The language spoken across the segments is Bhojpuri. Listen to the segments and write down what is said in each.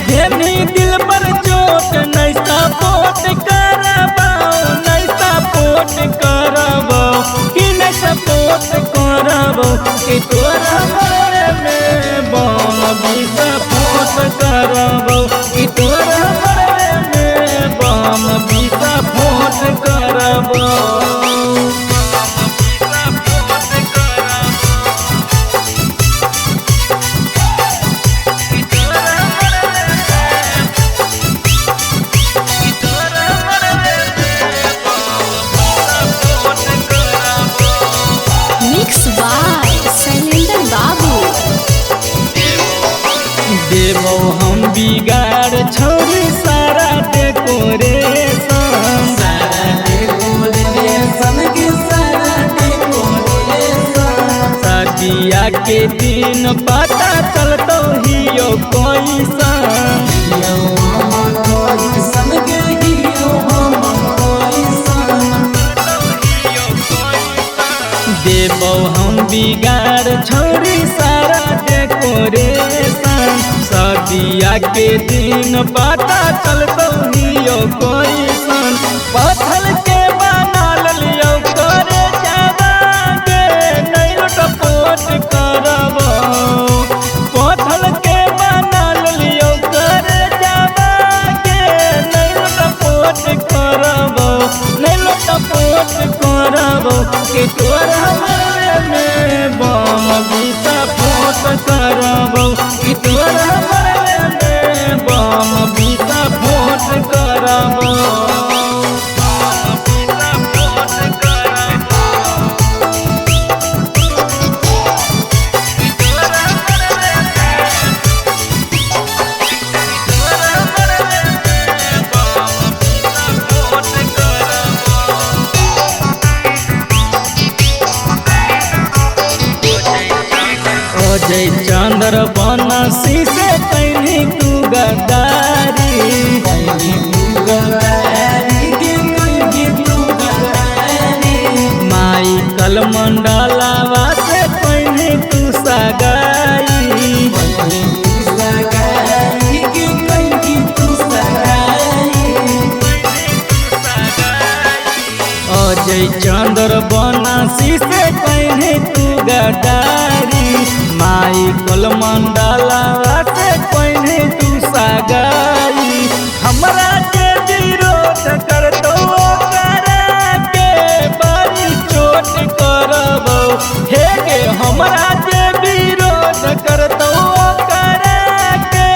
देनी दिल पर चोट नहीं सपोर्ट करबो, नहीं सपोर्ट करबो कि नहीं सपोर्ट करबो कि तोरा मरे में बम भी सपोर्ट करबो कि तोरा मरे में बम भी सपोर्ट करबो। देवो हम बिगाड़ छोड़ी सारा डेकोरेशन, शादिया के दिन पता चलतो हियो कैसन। देवो हम बिगाड़ छोड़ी सारा डेकोरेशन, शादिया के दिन पता चलतो हियो कैसन। पत्थर के बना लियो करे जावागे नहीं लटपोट करबो, पत्थर के बना लियो करे जावागे नहीं लटपोट करबो, नहीं लटपोट करबो कि तोरा मरे में बम भी सपोर्ट करबो कि तोरा मरे में बम भी सपोर्ट करबो। अजय चंद्र बनसी से कहीं तू गद्दारी, माइकल मंडलवा से कहीं तू सगाई, अजय चंद्र बनसी से कहीं तू गद्दारी, माइकल मंडलवा से कहीं तू सगाई। हमरा के विरोध करतो करा के बड़ी चोट करबो, हे गे हमरा के विरोध करतो करा के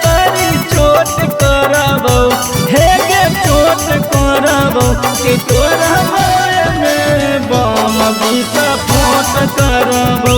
बड़ी चोट करबो, हे गे चोट करबो कि तोरा मरे में बम भी सपोर्ट करबो।